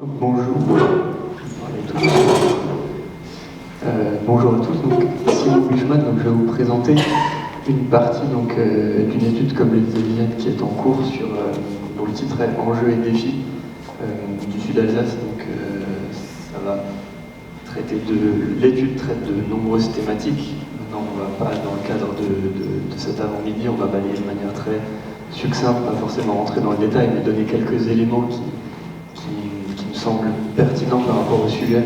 Bonjour. Bonjour à tous. Donc, Simon Buchmann, je vais vous présenter une partie d'une étude, comme le disait Liliane, qui est en cours dont le titre est Enjeux et défis du Sud Alsace. Ça va traiter l'étude traite de nombreuses thématiques. Maintenant, on va pas, dans le cadre de cet avant-midi, on va balayer de manière très succincte, pas forcément rentrer dans le détail, mais donner quelques éléments qui me semblent pertinents par rapport au sujet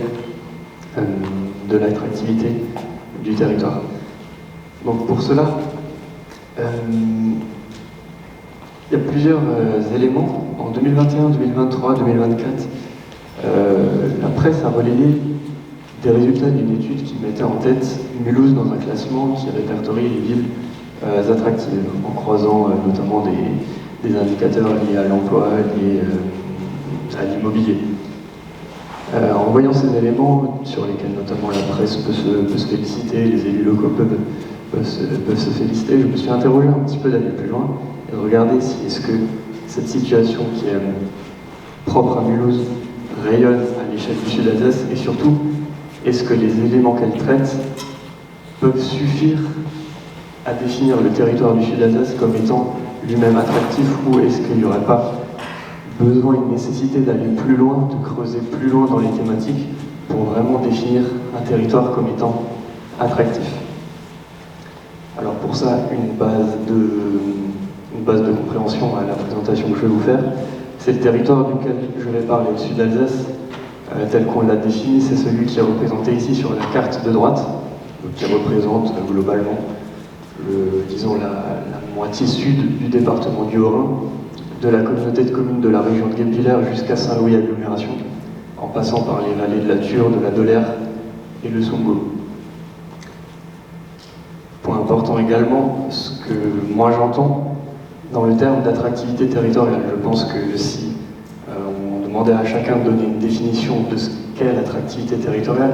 de l'attractivité du territoire. Donc pour cela, il y a plusieurs éléments. En 2021, 2023, 2024, la presse a relayé des résultats d'une étude qui mettait en tête Mulhouse dans un classement qui répertorie les villes attractives, en croisant notamment des indicateurs liés à l'emploi, liés à l'immobilier. En voyant ces éléments, sur lesquels notamment la presse peut se féliciter, les élus locaux peuvent se féliciter, je me suis interrogé un petit peu d'aller plus loin et de regarder si est-ce que cette situation qui est propre à Mulhouse rayonne à l'échelle du Sud-Alsace, et surtout, est-ce que les éléments qu'elle traite peuvent suffire à définir le territoire du Sud-Alsace comme étant lui-même attractif, ou est-ce qu'il n'y aurait pas besoin, une nécessité d'aller plus loin, de creuser plus loin dans les thématiques pour vraiment définir un territoire comme étant attractif. Alors pour ça, une base de compréhension à la présentation que je vais vous faire, c'est le territoire duquel je vais parler, le Sud-Alsace, tel qu'on l'a défini, c'est celui qui est représenté ici sur la carte de droite, qui représente globalement, la moitié sud du département du Haut-Rhin, de la communauté de communes de la région de Guebwiller jusqu'à Saint-Louis agglomération, en passant par les vallées de la Thur, de la Dolère et le Songau. Point important également, ce que moi j'entends dans le terme d'attractivité territoriale. Je pense que si on demandait à chacun de donner une définition de ce qu'est l'attractivité territoriale,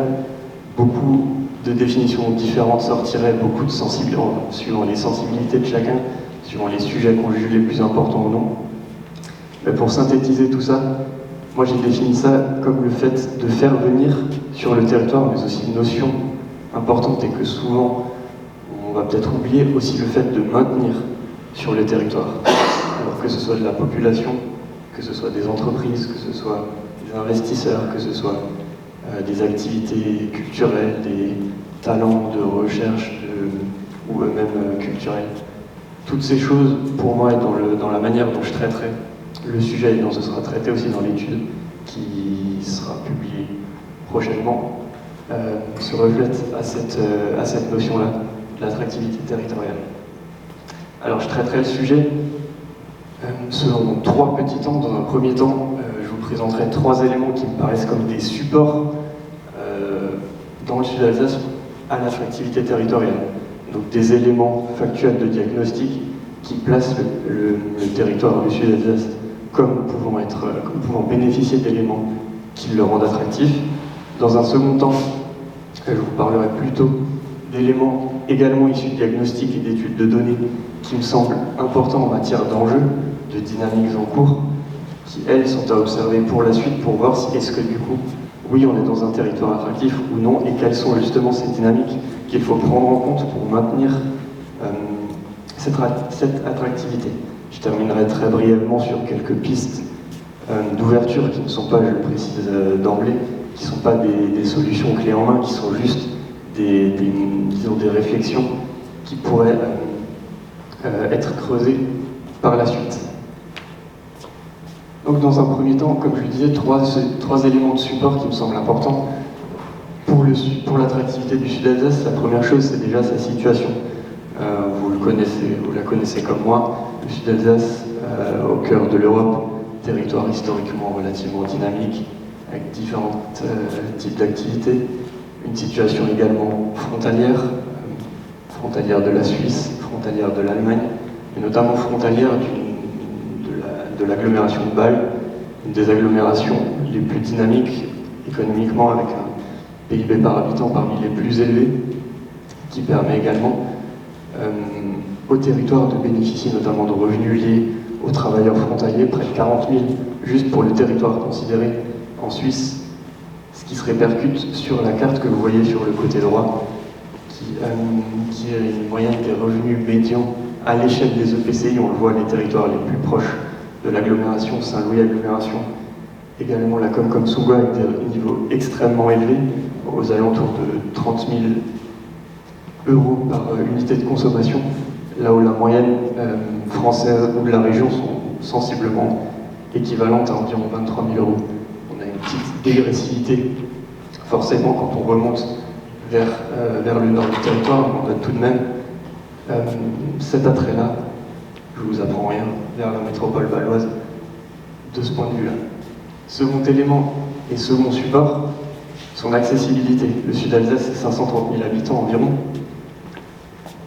beaucoup de définitions différentes sortiraient, beaucoup de sensibilités, suivant les sensibilités de chacun, suivant les sujets qu'on juge les plus importants ou non. Mais pour synthétiser tout ça, moi j'ai défini ça comme le fait de faire venir sur le territoire, mais aussi une notion importante et que souvent on va peut-être oublier, aussi le fait de maintenir sur le territoire. Alors que ce soit de la population, que ce soit des entreprises, que ce soit des investisseurs, que ce soit des activités culturelles, des talents de recherche ou même culturels. Toutes ces choses, pour moi, et dans la manière dont je traiterai le sujet et dont ce sera traité aussi dans l'étude qui sera publiée prochainement, se reflètent à cette notion-là, l'attractivité territoriale. Alors je traiterai le sujet selon trois petits temps. Dans un premier temps, je vous présenterai trois éléments qui me paraissent comme des supports dans le Sud-Alsace à l'attractivité territoriale. Donc des éléments factuels de diagnostic qui placent le territoire du Sud-Alsace comme pouvant bénéficier d'éléments qui le rendent attractif. Dans un second temps, je vous parlerai plutôt d'éléments également issus de diagnostics et d'études de données qui me semblent importants en matière d'enjeux, de dynamiques en cours, qui elles sont à observer pour la suite pour voir si est-ce que du coup, oui, on est dans un territoire attractif ou non, et quelles sont justement ces dynamiques qu'il faut prendre en compte pour maintenir cette attractivité. Je terminerai très brièvement sur quelques pistes d'ouverture qui ne sont pas, je le précise d'emblée, qui ne sont pas des solutions clés en main, qui sont juste disons des réflexions qui pourraient être creusées par la suite. Donc dans un premier temps, comme je le disais, trois éléments de support qui me semblent importants pour l'attractivité du Sud-Alsace. La première chose, c'est déjà sa situation. Vous la connaissez comme moi, le Sud-Alsace, au cœur de l'Europe, territoire historiquement relativement dynamique, avec différents types d'activités, une situation également frontalière de la Suisse, frontalière de l'Allemagne, et notamment frontalière de l'agglomération de Bâle, une des agglomérations les plus dynamiques économiquement, avec un PIB par habitant parmi les plus élevés, qui permet également au territoire de bénéficier notamment de revenus liés aux travailleurs frontaliers, près de 40 000 juste pour le territoire considéré en Suisse, ce qui se répercute sur la carte que vous voyez sur le côté droit, qui est une moyenne des revenus médians à l'échelle des EPCI. On le voit, les territoires les plus proches de l'agglomération, Saint-Louis agglomération, également la Comcom-Songua avec des niveaux extrêmement élevés, aux alentours de 30 000 euros par unité de consommation, là où la moyenne française ou de la région sont sensiblement équivalentes à environ 23 000 euros. On a une petite dégressivité, forcément, quand on remonte vers le nord du territoire, on a tout de même cet attrait-là, je vous apprends rien, vers la métropole valoise, de ce point de vue-là. Second élément et second support, son accessibilité. Le Sud-Alsace, c'est 530 000 habitants environ,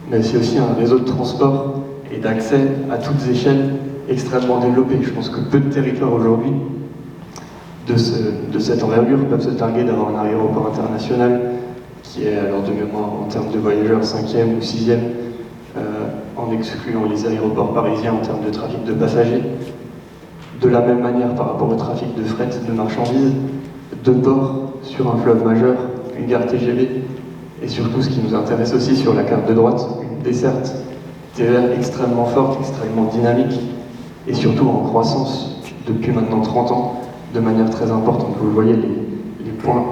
mais c'est aussi un réseau de transport et d'accès à toutes échelles extrêmement développé. Je pense que peu de territoires aujourd'hui de cette envergure peuvent se targuer d'avoir un aéroport international qui est, alors de mémoire, en termes de voyageurs, 5e ou 6e, en excluant les aéroports parisiens en termes de trafic de passagers. De la même manière par rapport au trafic de fret, de marchandises, de ports sur un fleuve majeur, une gare TGV, et surtout ce qui nous intéresse aussi sur la carte de droite, une desserte TER extrêmement forte, extrêmement dynamique, et surtout en croissance depuis maintenant 30 ans, de manière très importante. Vous voyez les points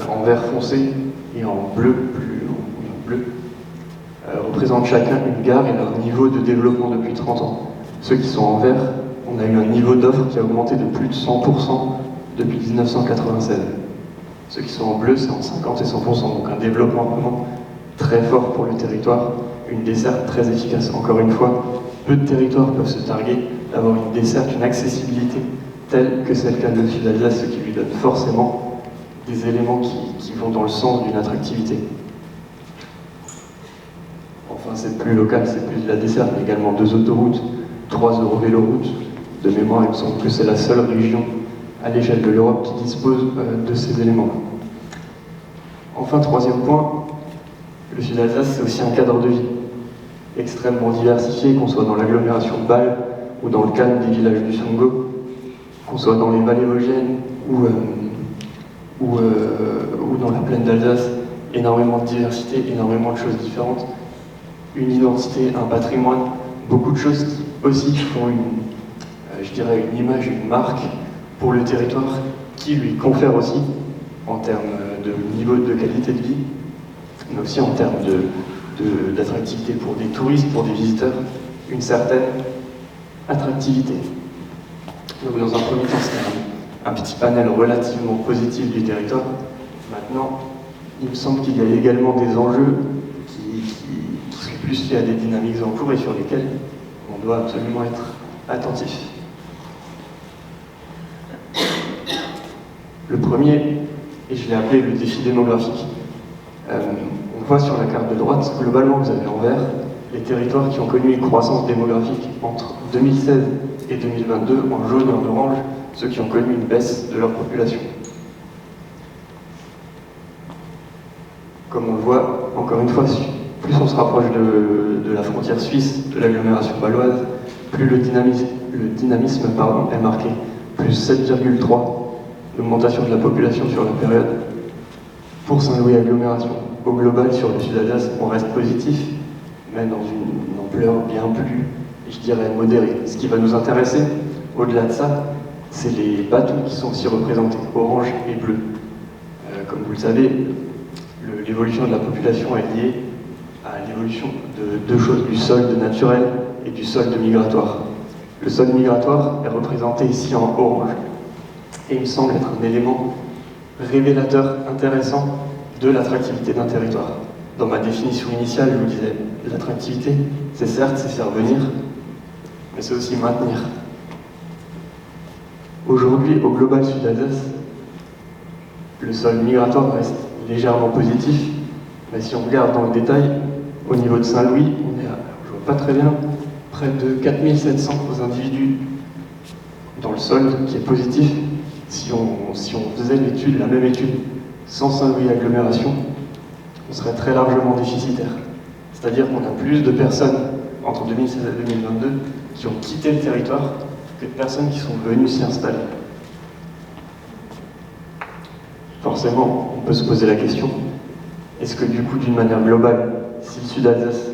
en vert foncé et en bleu, représentent chacun une gare et leur niveau de développement depuis 30 ans. Ceux qui sont en vert, on a eu un niveau d'offre qui a augmenté de plus de 100% depuis 1996. Ceux qui sont en bleu, c'est en 50 et 100%, donc un développement vraiment très fort pour le territoire, une desserte très efficace. Encore une fois, peu de territoires peuvent se targuer d'avoir une desserte, une accessibilité telle que celle qu'a le Sud-Alsace, ce qui lui donne forcément des éléments qui vont dans le sens d'une attractivité. Enfin, c'est plus local, c'est plus de la desserte, mais également 2 autoroutes, 3 eurovéloroutes. De mémoire, il me semble que c'est la seule région à l'échelle de l'Europe qui dispose de ces éléments. Enfin, troisième point, le Sud-Alsace, c'est aussi un cadre de vie extrêmement diversifié, qu'on soit dans l'agglomération de Bâle ou dans le calme des villages du Songo, qu'on soit dans les vallées vosgiennes ou dans la plaine d'Alsace, énormément de diversité, énormément de choses différentes, une identité, un patrimoine, beaucoup de choses qui aussi font une image, une marque pour le territoire, qui lui confère aussi, en termes de niveau de qualité de vie, mais aussi en termes d'attractivité pour des touristes, pour des visiteurs, une certaine attractivité. Donc dans un premier temps, c'est un petit panel relativement positif du territoire. Maintenant, il me semble qu'il y a également des enjeux qui sont plus liés à des dynamiques en cours et sur lesquels on doit absolument être attentif. Le premier, et je l'ai appelé le défi démographique. On voit sur la carte de droite, globalement, vous avez en vert les territoires qui ont connu une croissance démographique entre 2016 et 2022, en jaune et en orange, ceux qui ont connu une baisse de leur population. Comme on le voit, encore une fois, plus on se rapproche de la frontière suisse, de l'agglomération bâloise, plus le dynamisme est marqué. Plus 7,3, l'augmentation de la population sur la période. Pour Saint-Louis agglomération, au global, sur le Sud-Alsace, on reste positif, mais dans une ampleur bien plus, je dirais, modérée. Ce qui va nous intéresser, au-delà de ça, c'est les bateaux qui sont aussi représentés, orange et bleu. Comme vous le savez, l'évolution de la population est liée à l'évolution de deux choses, du solde naturel et du solde migratoire. Le solde migratoire est représenté ici en orange, et il me semble être un élément révélateur intéressant de l'attractivité d'un territoire. Dans ma définition initiale, je vous disais, l'attractivité, c'est certes, c'est faire venir, mais c'est aussi maintenir. Aujourd'hui, au global Sud-Alsace, le solde migratoire reste légèrement positif, mais si on regarde dans le détail, au niveau de Saint-Louis, on est à, je vois pas très bien, près de 4700 individus dans le solde qui est positif. Si on faisait la même étude sans Saint-Louis agglomération, on serait très largement déficitaire. C'est-à-dire qu'on a plus de personnes entre 2016 et 2022 qui ont quitté le territoire que de personnes qui sont venues s'y installer. forcément, on peut se poser la question, est-ce que du coup, d'une manière globale, si le Sud-Alsace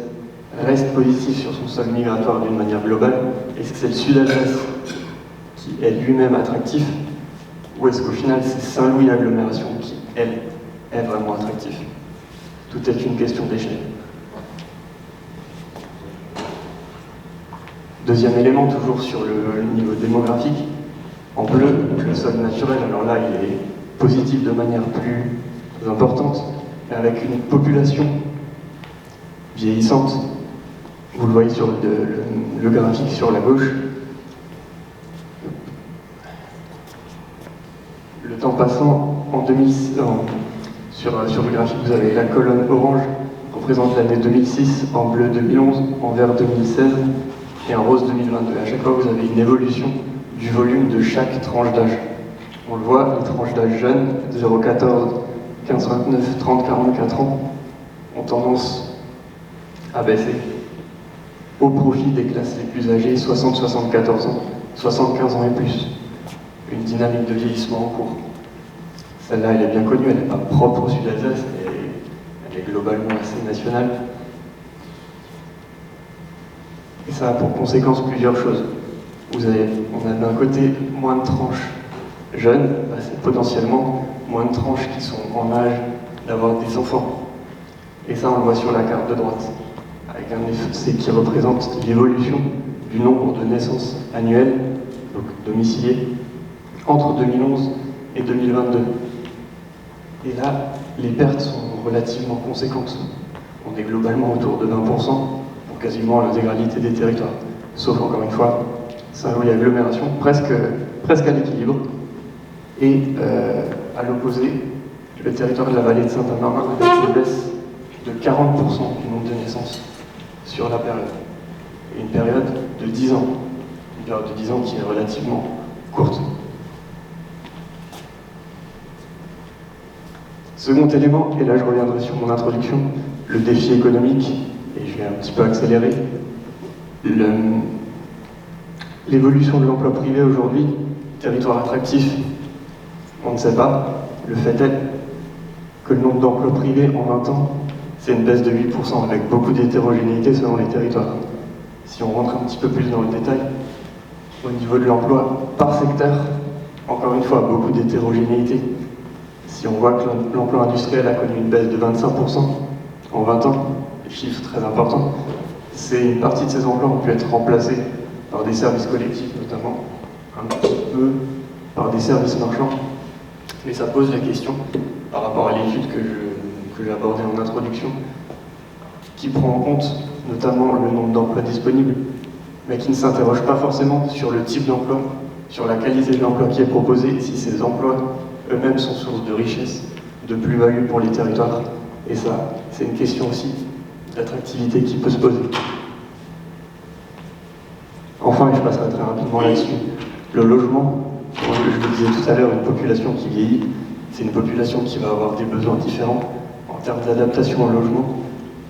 reste positif sur son sol migratoire d'une manière globale, est-ce que c'est le Sud-Alsace qui est lui-même attractif, ou est-ce qu'au final, c'est Saint-Louis agglomération qui, elle, est vraiment attractif? Tout est une question d'échelle. Deuxième élément, toujours sur le niveau démographique, en bleu, le sol naturel, alors là, il est positif de manière plus importante, mais avec une population vieillissante. Vous le voyez sur le graphique sur la gauche. Le temps passant, sur le graphique, vous avez la colonne orange, qui représente l'année 2006, en bleu 2011, en vert 2016 et en rose 2022. À chaque fois, vous avez une évolution du volume de chaque tranche d'âge. On le voit, les tranches d'âge jeunes, 0,14, 15-29, 30-44 ans, ont tendance à baisser au profit des classes les plus âgées, 60-74 ans, 75 ans et plus. Une dynamique de vieillissement en cours. Celle-là, elle est bien connue, elle n'est pas propre au Sud-Alsace, elle est globalement assez nationale. Et ça a pour conséquence plusieurs choses. On a d'un côté moins de tranches jeunes, c'est potentiellement moins de tranches qui sont en âge d'avoir des enfants. Et ça, on le voit sur la carte de droite, avec un effet qui représente l'évolution du nombre de naissances annuelles, donc domiciliées, entre 2011 et 2022. Et là, les pertes sont relativement conséquentes. On est globalement autour de 20% pour quasiment l'intégralité des territoires. Sauf, encore une fois, Saint-Louis agglomération, presque à l'équilibre. Et à l'opposé, le territoire de la vallée de Saint-Amartin avec une baisse de 40% du nombre de naissances sur la période. Et une période de 10 ans. Une période de 10 ans qui est relativement courte. Second élément, et là je reviendrai sur mon introduction, le défi économique, et je vais un petit peu accélérer. L'évolution de l'emploi privé aujourd'hui, territoire attractif, on ne sait pas. Le fait est que le nombre d'emplois privés en 20 ans, c'est une baisse de 8% avec beaucoup d'hétérogénéité selon les territoires. Si on rentre un petit peu plus dans le détail, au niveau de l'emploi par secteur, encore une fois, beaucoup d'hétérogénéité. Si on voit que l'emploi industriel a connu une baisse de 25% en 20 ans, des chiffres très importants, c'est une partie de ces emplois ont pu être remplacés par des services collectifs notamment, un petit peu par des services marchands. Mais ça pose la question, par rapport à l'étude que j'ai abordée en introduction, qui prend en compte notamment le nombre d'emplois disponibles, mais qui ne s'interroge pas forcément sur le type d'emploi, sur la qualité de l'emploi qui est proposé, si ces emplois eux-mêmes sont source de richesse, de plus-value pour les territoires. Et ça, c'est une question aussi d'attractivité qui peut se poser. Enfin, et je passerai très rapidement là-dessus, le logement, comme je le disais tout à l'heure, une population qui vieillit, c'est une population qui va avoir des besoins différents en termes d'adaptation au logement,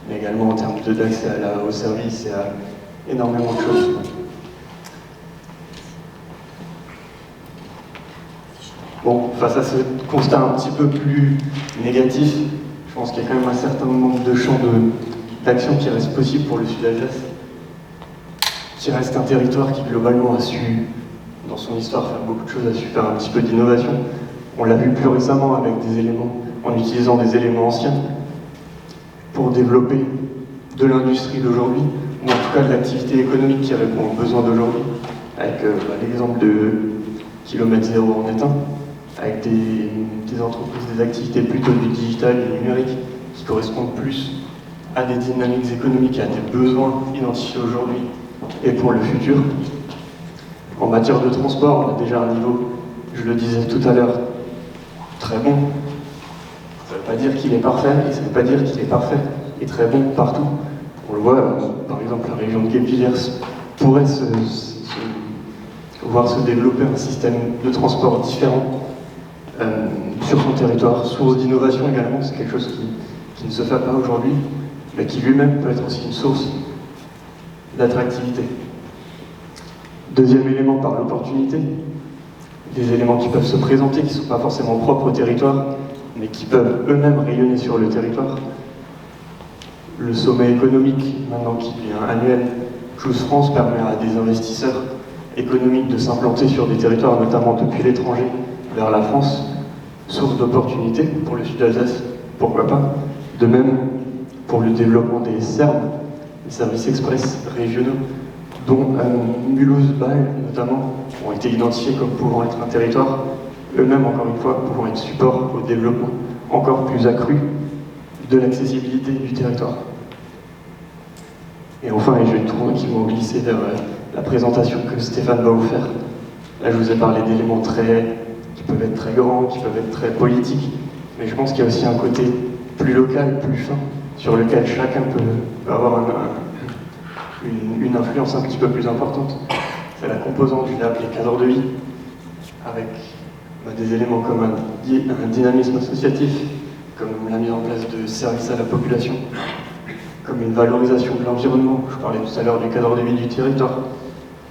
mais également en termes d'accès aux services et à énormément de choses. Bon, face à ce constat un petit peu plus négatif, je pense qu'il y a quand même un certain nombre de champs d'action qui restent possibles pour le Sud-Alsace, qui reste un territoire qui globalement a su, dans son histoire, faire beaucoup de choses, a su faire un petit peu d'innovation. On l'a vu plus récemment avec des éléments, en utilisant des éléments anciens pour développer de l'industrie d'aujourd'hui, ou en tout cas de l'activité économique qui répond aux besoins d'aujourd'hui, avec l'exemple de Kilomètre Zéro en est un, avec des entreprises, des activités plutôt du digital, du numérique, qui correspondent plus à des dynamiques économiques, à des besoins identifiés aujourd'hui et pour le futur. En matière de transport, on a déjà un niveau, je le disais tout à l'heure, très bon. Ça ne veut pas dire qu'il est parfait, et ça ne veut pas dire qu'il est parfait et très bon partout. On le voit, par exemple, la région de Guebwiller pourrait voir se développer un système de transport différent sur son territoire, source d'innovation également, c'est quelque chose qui ne se fait pas aujourd'hui, mais qui lui-même peut être aussi une source d'attractivité. Deuxième élément, par l'opportunité. des éléments qui peuvent se présenter, qui ne sont pas forcément propres au territoire, mais qui peuvent eux-mêmes rayonner sur le territoire. Le sommet économique, maintenant qui devient annuel, Choose France, permet à des investisseurs économiques de s'implanter sur des territoires, notamment depuis l'étranger vers la France, source d'opportunités pour le sud d'Alsace, pourquoi pas. De même, pour le développement des SERM, les services express régionaux, dont Mulhouse-Bâle notamment, ont été identifiés comme pouvant être un territoire, eux-mêmes encore une fois, pouvant être support au développement encore plus accru de l'accessibilité du territoire. Et enfin, et je vais tranquillement glisser vers la présentation que Stéphane va vous faire. Là, je vous ai parlé d'éléments qui peuvent être très grands, qui peuvent être très politiques, mais je pense qu'il y a aussi un côté plus local, plus fin, sur lequel chacun peut avoir une influence un petit peu plus importante. C'est la composante, je l'ai appelée cadre de vie, avec des éléments comme un dynamisme associatif, comme la mise en place de services à la population, comme une valorisation de l'environnement, je parlais tout à l'heure du cadre de vie du territoire,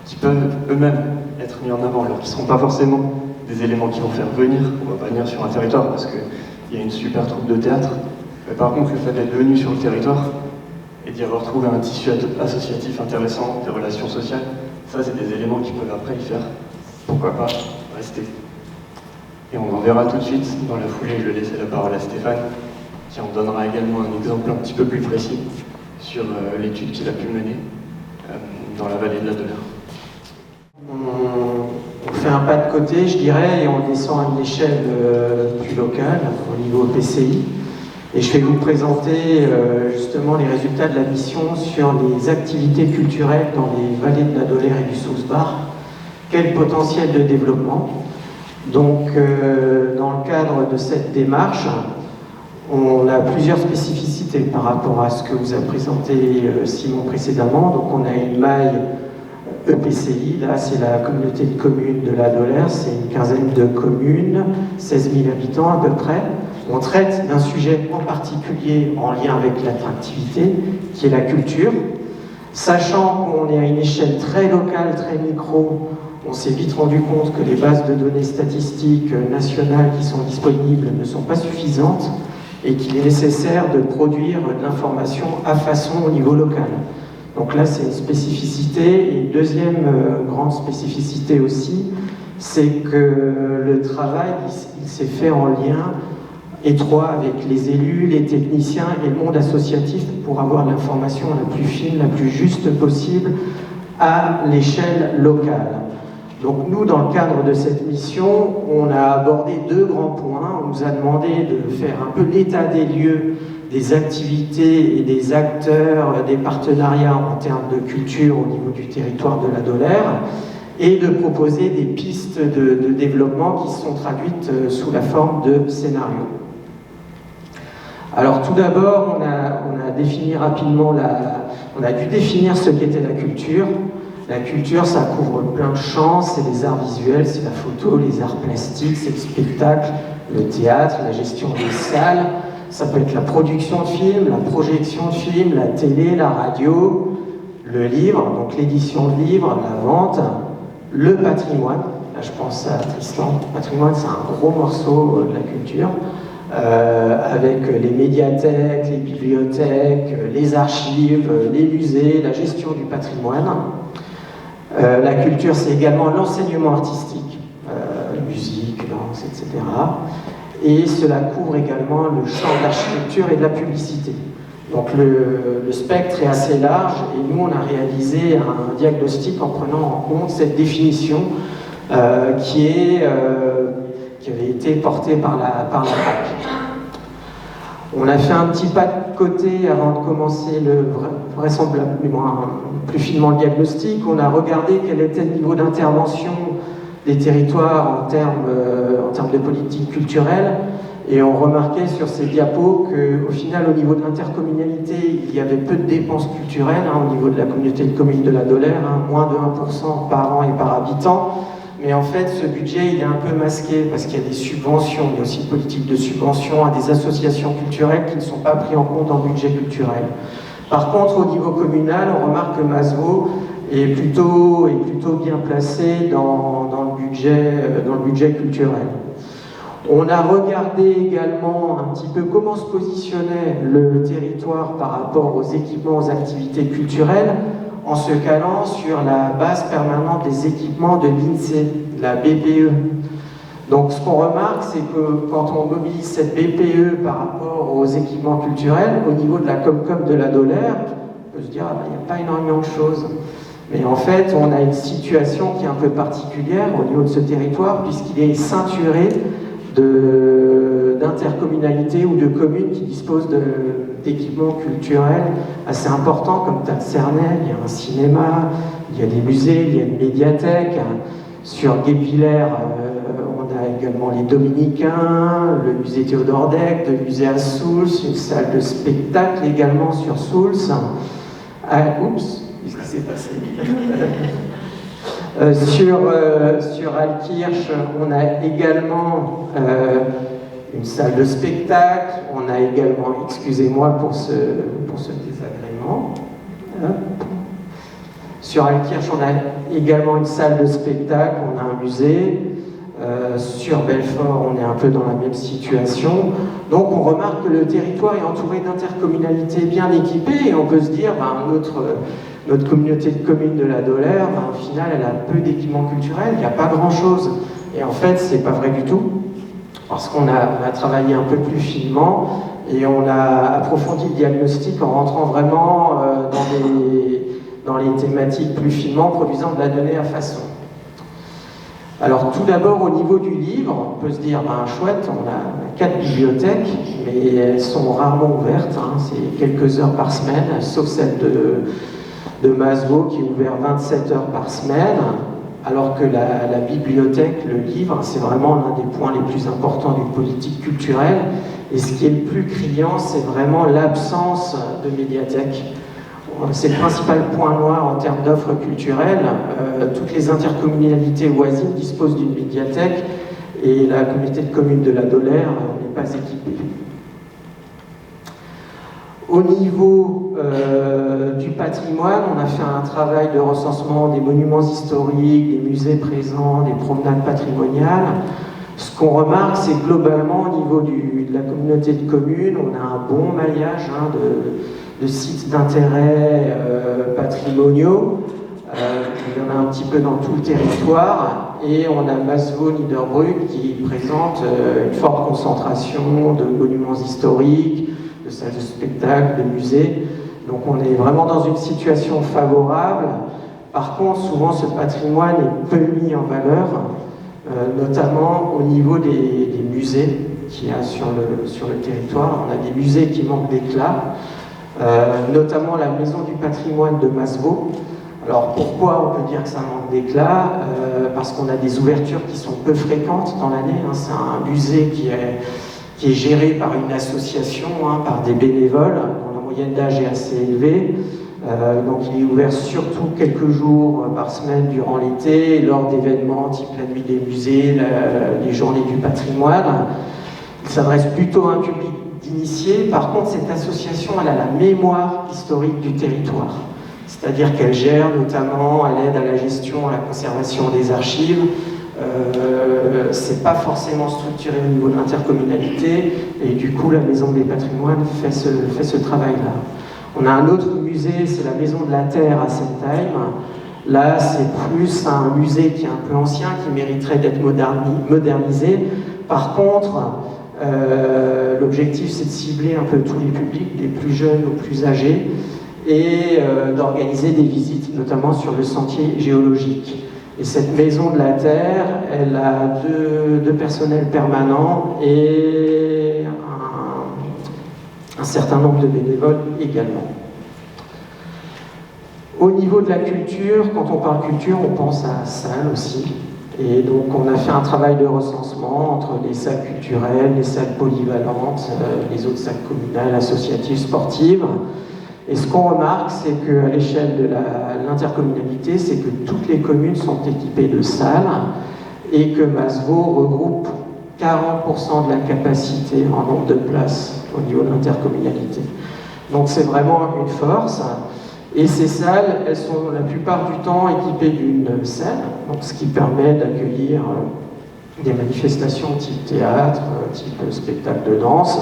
qui peuvent eux-mêmes être mis en avant, alors qu'ils ne seront pas forcément des éléments qui vont faire venir, on ne va pas venir sur un territoire parce qu'il y a une super troupe de théâtre, mais par contre le fait d'être venu sur le territoire et d'y avoir trouvé un tissu associatif intéressant, des relations sociales, ça c'est des éléments qui peuvent après y faire, pourquoi pas, rester. Et on en verra tout de suite, dans la foulée, je vais laisser la parole à Stéphane, qui en donnera également un exemple un petit peu plus précis sur l'étude qu'il a pu mener dans la vallée de la Dolère. On fait un pas de côté, je dirais, et on descend à une échelle plus locale, au niveau PCI. Et je vais vous présenter justement les résultats de la mission sur les activités culturelles dans les vallées de la Dolère et du Sousbar. Quel potentiel de développement. Donc, dans le cadre de cette démarche, on a plusieurs spécificités par rapport à ce que vous a présenté Simon précédemment. Donc, on a une maille EPCI, là c'est la communauté de communes de la Dolère, c'est une quinzaine de communes, 16 000 habitants à peu près. On traite d'un sujet en particulier en lien avec l'attractivité, qui est la culture. Sachant qu'on est à une échelle très locale, très micro, on s'est vite rendu compte que les bases de données statistiques nationales qui sont disponibles ne sont pas suffisantes et qu'il est nécessaire de produire de l'information à façon au niveau local. Donc là, c'est une spécificité. Et une deuxième grande spécificité aussi, c'est que le travail, il s'est fait en lien étroit avec les élus, les techniciens et le monde associatif pour avoir l'information la plus fine, la plus juste possible à l'échelle locale. Donc nous, dans le cadre de cette mission, on a abordé deux grands points. On nous a demandé de faire un peu l'état des lieux des activités et des acteurs, des partenariats en termes de culture au niveau du territoire de la Dolère et de proposer des pistes de développement qui sont traduites sous la forme de scénarios. Alors tout d'abord, on a défini rapidement on a dû définir ce qu'était la culture. La culture, ça couvre plein de champs, c'est les arts visuels, c'est la photo, les arts plastiques, c'est le spectacle, le théâtre, la gestion des salles, ça peut être la production de films, la projection de films, la télé, la radio, le livre, donc l'édition de livres, la vente, le patrimoine, là je pense à Tristan, le patrimoine c'est un gros morceau de la culture, avec les médiathèques, les bibliothèques, les archives, les musées, la gestion du patrimoine. La culture, c'est également l'enseignement artistique, musique, danse, etc. Et cela couvre également le champ de l'architecture et de la publicité. Donc le spectre est assez large et nous, on a réalisé un diagnostic en prenant en compte cette définition qui avait été portée par la PAC. On a fait un petit pas de côté avant de commencer vraisemblablement plus finement le diagnostic. On a regardé quel était le niveau d'intervention des territoires en termes de politique culturelle et on remarquait sur ces diapos qu'au final, au niveau de l'intercommunalité, il y avait peu de dépenses culturelles au niveau de la communauté de communes de la Dolère, moins de 1% par an et par habitant. Mais en fait, ce budget, il est un peu masqué parce qu'il y a des subventions, il y a aussi une politique de subvention à des associations culturelles qui ne sont pas prises en compte en budget culturel. Par contre, au niveau communal, on remarque que Masevaux est plutôt bien placé dans le budget culturel. On a regardé également un petit peu comment se positionnait le territoire par rapport aux équipements, aux activités culturelles, en se calant sur la base permanente des équipements de l'INSEE, la BPE. Donc ce qu'on remarque, c'est que quand on mobilise cette BPE par rapport aux équipements culturels, au niveau de la Comcom de la Dolère, on peut se dire il n'y a pas énormément de choses. Mais en fait, on a une situation qui est un peu particulière au niveau de ce territoire, puisqu'il est ceinturé d'intercommunalités ou de communes qui disposent d'équipements culturels assez importants, comme Taxernel, il y a un cinéma, il y a des musées, il y a une médiathèque. Sur Guépillère, on a également les Dominicains, le musée Théodore Deck, le musée à Souls, une salle de spectacle également sur Souls. Oups, qu'est-ce qui s'est passé? Sur Altkirch, on a également une salle de spectacle, on a également, excusez-moi pour ce désagrément, sur Altkirch, on a également une salle de spectacle, on a un musée. Sur Belfort, on est un peu dans la même situation. Donc on remarque que le territoire est entouré d'intercommunalités bien équipées et on peut se dire, notre communauté de communes de la Dolère, au final, elle a peu d'équipements culturels, il n'y a pas grand-chose. Et en fait, c'est pas vrai du tout, parce qu'on a travaillé un peu plus finement et on a approfondi le diagnostic en rentrant vraiment dans les thématiques plus finement, produisant de la donnée à façon. Alors tout d'abord, au niveau du livre, on peut se dire, chouette, on a 4 bibliothèques, mais elles sont rarement ouvertes, c'est quelques heures par semaine, sauf celle de Masvaux qui est ouvert 27 heures par semaine, alors que la bibliothèque, le livre, c'est vraiment l'un des points les plus importants d'une politique culturelle. Et ce qui est le plus criant, c'est vraiment l'absence de médiathèque. C'est le principal point noir en termes d'offres culturelles. Toutes les intercommunalités voisines disposent d'une médiathèque et la communauté de communes de la Dolère n'est pas équipée. Au niveau du patrimoine, on a fait un travail de recensement des monuments historiques, des musées présents, des promenades patrimoniales. Ce qu'on remarque, c'est que globalement, au niveau de la communauté de communes, on a un bon maillage de sites d'intérêt patrimoniaux. Il y en a un petit peu dans tout le territoire. Et on a Masvaux-Niederbrück qui présente une forte concentration de monuments historiques, de salles de spectacle, de musées. Donc on est vraiment dans une situation favorable. Par contre, souvent ce patrimoine est peu mis en valeur, notamment au niveau des musées qu'il y a sur le territoire. On a des musées qui manquent d'éclat, notamment la Maison du patrimoine de Masvaux. Alors pourquoi on peut dire que ça manque d'éclat? Parce qu'on a des ouvertures qui sont peu fréquentes dans l'année. C'est un musée qui est géré par une association, par des bénévoles, dont la moyenne d'âge est assez élevée. Donc il est ouvert surtout quelques jours par semaine durant l'été, lors d'événements type la nuit des musées, les journées du patrimoine. Il s'adresse plutôt à un public d'initiés. Par contre, cette association, elle a la mémoire historique du territoire. C'est-à-dire qu'elle gère notamment, elle aide à la gestion, à la conservation des archives. C'est pas forcément structuré au niveau de l'intercommunalité et du coup la Maison des patrimoines fait ce travail-là. On a un autre musée, c'est la Maison de la Terre à Sentheim. Là, c'est plus un musée qui est un peu ancien, qui mériterait d'être modernisé. Par contre, l'objectif, c'est de cibler un peu tous les publics, des plus jeunes aux plus âgés, et d'organiser des visites, notamment sur le sentier géologique. Et cette Maison de la Terre, elle a deux personnels permanents et un certain nombre de bénévoles également. Au niveau de la culture, quand on parle culture, on pense à salles aussi. Et donc on a fait un travail de recensement entre les salles culturelles, les salles polyvalentes, les autres salles communales, associatives, sportives. Et ce qu'on remarque, c'est qu'à l'échelle de l'intercommunalité, c'est que toutes les communes sont équipées de salles et que Masvaux regroupe 40% de la capacité en nombre de places au niveau de l'intercommunalité. Donc c'est vraiment une force. Et ces salles, elles sont la plupart du temps équipées d'une scène, donc ce qui permet d'accueillir des manifestations type théâtre, type spectacle de danse,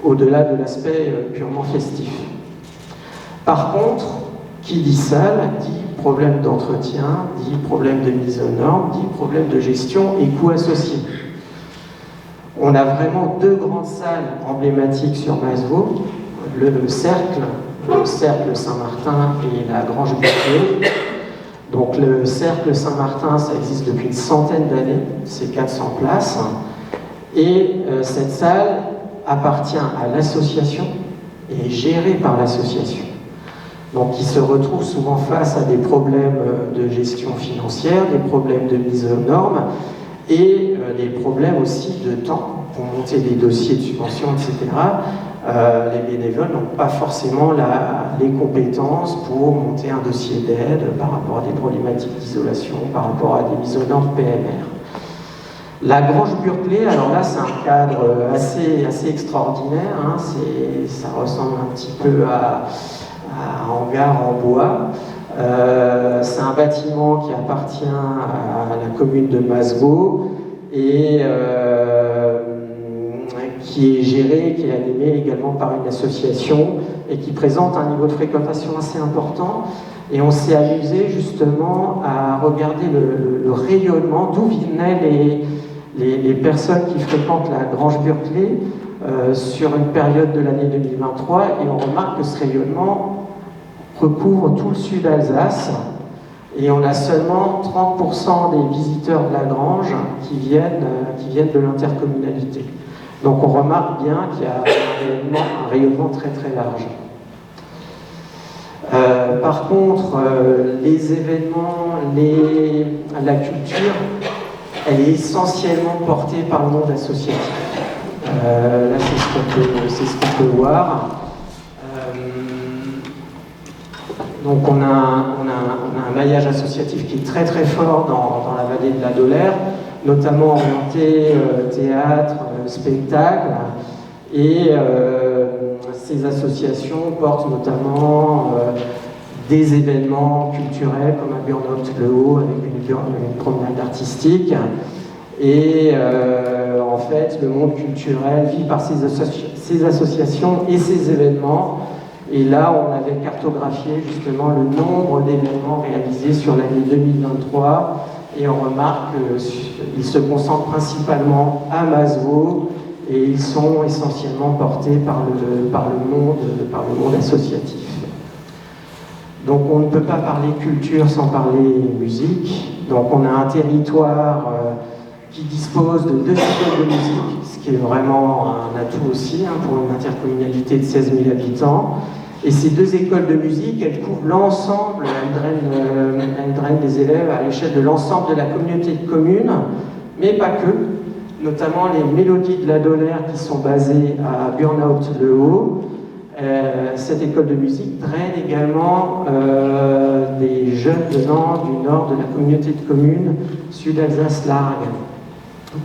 au-delà de l'aspect purement festif. Par contre, qui dit salle, dit problème d'entretien, dit problème de mise aux normes, dit problème de gestion et coûts associés. On a vraiment deux grandes salles emblématiques sur Masevaux, le cercle Saint-Martin et la Grange Buclé. Donc le cercle Saint-Martin, ça existe depuis une centaine d'années, c'est 400 places. Et cette salle appartient à l'association et est gérée par l'association. Donc qui se retrouve souvent face à des problèmes de gestion financière, des problèmes de mise aux normes et des problèmes aussi de temps pour monter des dossiers de subvention, etc. Les bénévoles n'ont pas forcément les compétences pour monter un dossier d'aide par rapport à des problématiques d'isolation, par rapport à des mises aux normes PMR. La Grange Buclé, alors là c'est un cadre assez extraordinaire, hein, ça ressemble un petit peu à un hangar en bois. C'est un bâtiment qui appartient à la commune de Masevaux et qui est géré, qui est animé également par une association et qui présente un niveau de fréquentation assez important. Et on s'est amusé justement à regarder le rayonnement, d'où venaient les personnes qui fréquentent la Grange Buclé sur une période de l'année 2023, et on remarque que ce rayonnement recouvre tout le sud Alsace, et on a sellement 30% des visiteurs de la Grange qui viennent de l'intercommunalité. Donc on remarque bien qu'il y a un rayonnement très très large. Par contre, les événements, la culture, elle est essentiellement portée par le monde associatif. Là, c'est ce qu'on peut voir. Donc on a un maillage associatif qui est très très fort dans la vallée de la Dolère, notamment orienté théâtre, spectacle, et ces associations portent notamment des événements culturels comme un burn-out le haut avec une promenade artistique. Et en fait, le monde culturel vit par ces associations et ces événements. Et là, on avait cartographié justement le nombre d'événements réalisés sur l'année 2023. Et on remarque qu'ils se concentrent principalement à Masevaux et ils sont essentiellement portés par le monde associatif. Donc on ne peut pas parler culture sans parler musique. Donc on a un territoire qui dispose de 2 écoles de musique, ce qui est vraiment un atout aussi pour une intercommunalité de 16 000 habitants. Et ces 2 écoles de musique, elles couvrent l'ensemble, elles drainent des élèves à l'échelle de l'ensemble de la communauté de communes, mais pas que, notamment les Mélodies de la Dolère qui sont basées à Burnout-le-Haut. Cette école de musique draine également des jeunes venant du nord de la communauté de communes Sud-Alsace-Largue.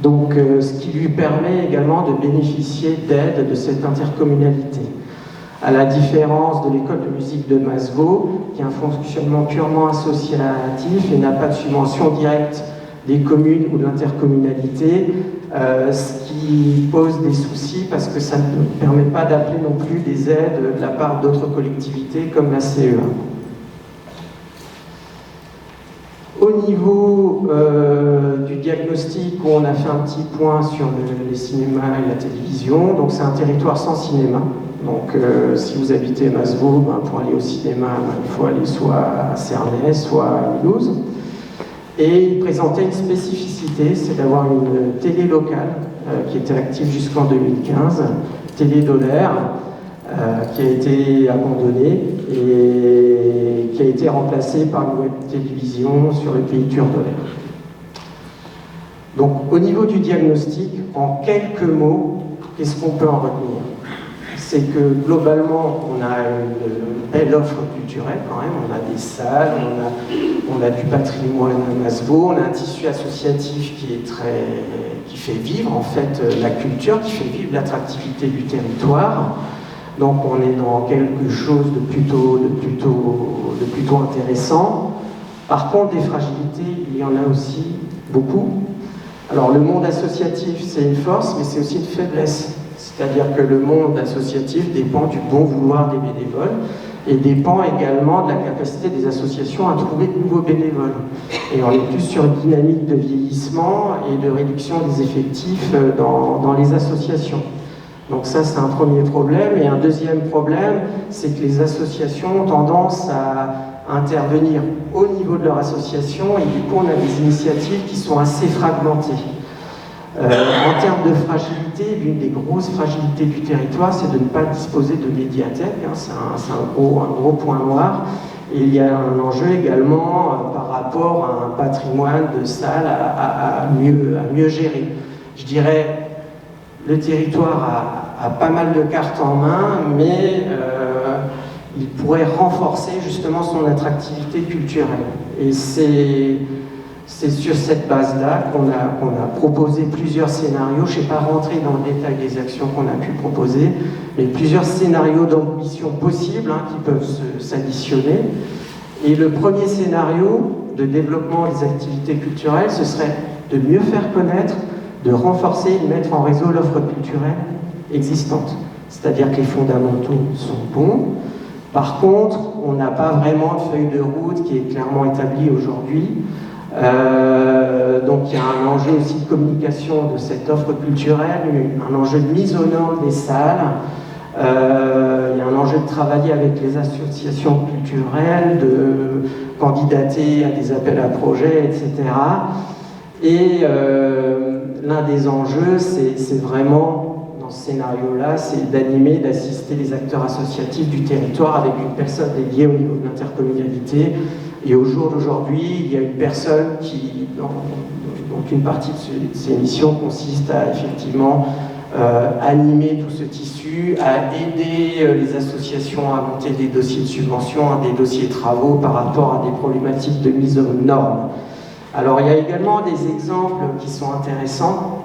Donc, ce qui lui permet également de bénéficier d'aide de cette intercommunalité. À la différence de l'école de musique de Masevaux, qui a un fonctionnement purement associatif et n'a pas de subvention directe des communes ou de l'intercommunalité, ce qui pose des soucis parce que ça ne permet pas d'appeler non plus des aides de la part d'autres collectivités comme la CE1. Au niveau du diagnostic, où on a fait un petit point sur les cinémas et la télévision, donc c'est un territoire sans cinéma. Donc si vous habitez Masevaux, pour aller au cinéma, il faut aller soit à Cernay, soit à Mulhouse. Et il présentait une spécificité, c'est d'avoir une télé locale qui était active jusqu'en 2015, Télé Dolère, qui a été abandonnée et qui a été remplacée par une web télévision sur le pays Dolère. Donc au niveau du diagnostic, en quelques mots, qu'est-ce qu'on peut en retenir? C'est que globalement, on a une belle offre culturelle quand même, on a des salles, on a du patrimoine à Masevaux, on a un tissu associatif qui fait vivre en fait la culture, qui fait vivre l'attractivité du territoire. Donc on est dans quelque chose de plutôt intéressant. Par contre, des fragilités, il y en a aussi beaucoup. Alors le monde associatif, c'est une force, mais c'est aussi une faiblesse. C'est-à-dire que le monde associatif dépend du bon vouloir des bénévoles et dépend également de la capacité des associations à trouver de nouveaux bénévoles. Et on est plus sur une dynamique de vieillissement et de réduction des effectifs dans les associations. Donc ça, c'est un premier problème. Et un deuxième problème, c'est que les associations ont tendance à intervenir au niveau de leur association et du coup, on a des initiatives qui sont assez fragmentées. En termes de fragilité, l'une des grosses fragilités du territoire, c'est de ne pas disposer de médiathèque. C'est un gros point noir. Et il y a un enjeu également par rapport à un patrimoine de salles à mieux gérer. Je dirais, le territoire a pas mal de cartes en main, mais il pourrait renforcer justement son attractivité culturelle. Et c'est sur cette base-là qu'on a proposé plusieurs scénarios. Je ne vais pas rentrer dans le détail des actions qu'on a pu proposer, mais plusieurs scénarios d'ambition possibles qui peuvent s'additionner. Et le premier scénario de développement des activités culturelles, ce serait de mieux faire connaître, de renforcer et de mettre en réseau l'offre culturelle existante. C'est-à-dire que les fondamentaux sont bons. Par contre, on n'a pas vraiment de feuille de route qui est clairement établie aujourd'hui. Donc il y a un enjeu aussi de communication de cette offre culturelle, un enjeu de mise aux normes des salles, il y a un enjeu de travailler avec les associations culturelles, de candidater à des appels à projets, etc. Et l'un des enjeux, c'est vraiment, dans ce scénario-là, c'est d'animer, d'assister les acteurs associatifs du territoire avec une personne dédiée au niveau de l'intercommunalité. Et au jour d'aujourd'hui, il y a une personne qui, donc une partie de ces missions consiste à effectivement animer tout ce tissu, à aider les associations à monter des dossiers de subvention, des dossiers de travaux par rapport à des problématiques de mise aux normes. Alors il y a également des exemples qui sont intéressants.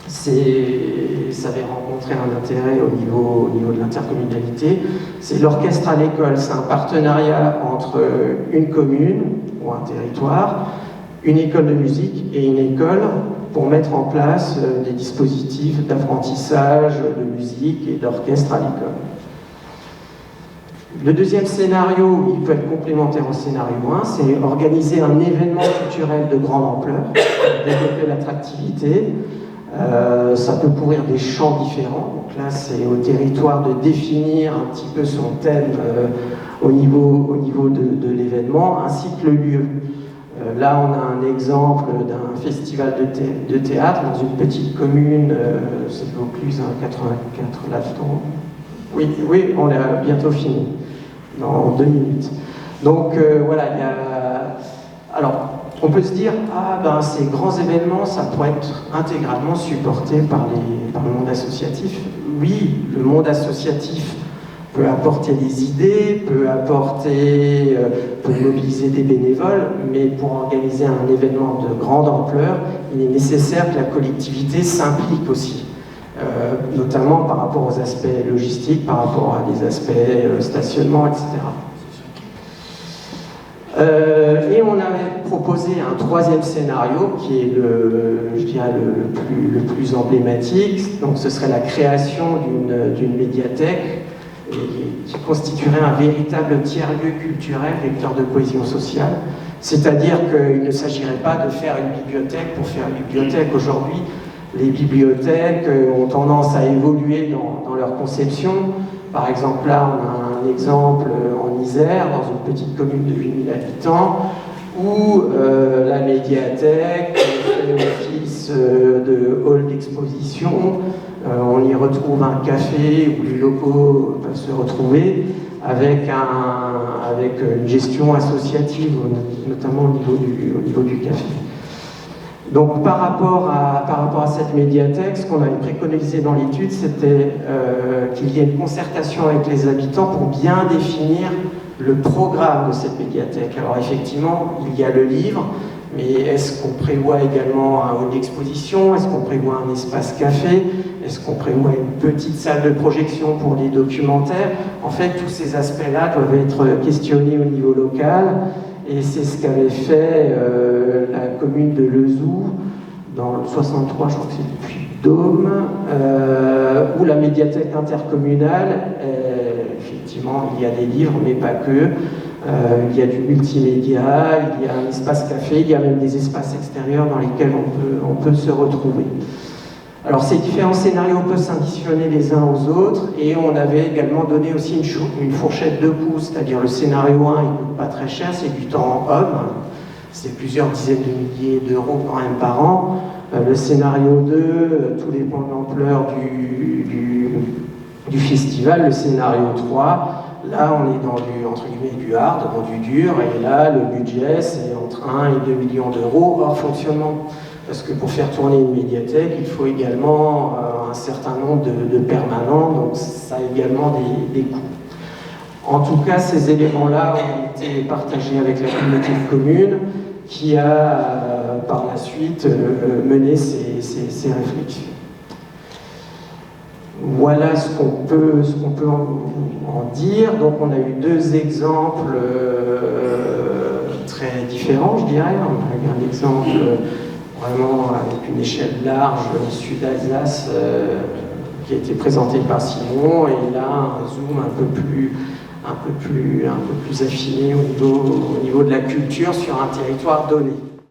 Ça avait rencontré un intérêt au niveau de l'intercommunalité. C'est l'orchestre à l'école. C'est un partenariat entre une commune ou un territoire, une école de musique et une école pour mettre en place des dispositifs d'apprentissage de musique et d'orchestre à l'école. Le deuxième scénario, il peut être complémentaire au scénario 1, c'est organiser un événement culturel de grande ampleur, développer l'attractivité. Ça peut couvrir des champs différents. Donc là, c'est au territoire de définir un petit peu son thème au niveau de l'événement, ainsi que le lieu. Là, on a un exemple d'un festival de théâtre dans une petite commune, c'est Vaucluse, 84 là-dedans. Oui, on a bientôt fini, dans 2 minutes. Donc voilà, il y a... Alors, on peut se dire, ces grands événements, ça pourrait être intégralement supporté par le monde associatif. Oui, le monde associatif peut apporter des idées, peut mobiliser des bénévoles, mais pour organiser un événement de grande ampleur, il est nécessaire que la collectivité s'implique aussi, notamment par rapport aux aspects logistiques, par rapport à des aspects stationnement, etc. Et on avait proposé un troisième scénario qui est le plus emblématique. Donc ce serait la création d'une médiathèque qui constituerait un véritable tiers-lieu culturel, vecteur de cohésion sociale. C'est-à-dire qu'il ne s'agirait pas de faire une bibliothèque pour faire une bibliothèque. Aujourd'hui, les bibliothèques ont tendance à évoluer dans leur conception. Par exemple, là, on a un exemple en Isère, dans une petite commune de 8000 habitants, où la médiathèque fait office de hall d'exposition. On y retrouve un café où les locaux peuvent se retrouver avec une gestion associative, notamment au niveau du café. Donc par rapport à cette médiathèque, ce qu'on avait préconisé dans l'étude, c'était qu'il y ait une concertation avec les habitants pour bien définir le programme de cette médiathèque. Alors effectivement, il y a le livre, Mais est-ce qu'on prévoit également un hall d'exposition? Est-ce qu'on prévoit un espace café? Est-ce qu'on prévoit une petite salle de projection pour les documentaires? En fait, tous ces aspects-là doivent être questionnés au niveau local, et c'est ce qu'avait fait la commune de Lezoux dans le 63, je crois que c'est depuis Dôme, où la médiathèque intercommunale, effectivement, il y a des livres, mais pas que. Il y a du multimédia, il y a un espace café, il y a même des espaces extérieurs dans lesquels on peut se retrouver. Alors ces différents scénarios peuvent s'additionner les uns aux autres, et on avait également donné aussi une fourchette de coûts, c'est-à-dire le scénario 1, il ne coûte pas très cher, c'est du temps homme, c'est plusieurs dizaines de milliers d'euros quand même par an. Le scénario 2, tout dépend de l'ampleur du festival. Le scénario 3, là on est dans entre guillemets du hard, dans du dur, et là le budget c'est entre 1 et 2 millions d'euros hors fonctionnement. Parce que pour faire tourner une médiathèque, il faut également un certain nombre de permanents, donc ça a également des coûts. En tout cas, ces éléments-là ont été partagés avec la communauté de communes, qui a par la suite mené ces réflexions. Voilà ce qu'on peut en dire. Donc on a eu deux exemples très différents, je dirais. On a eu un exemple vraiment avec une échelle large, Sud-Alsace, qui a été présenté par Simon, et là un zoom un peu plus affiné au niveau de la culture sur un territoire donné.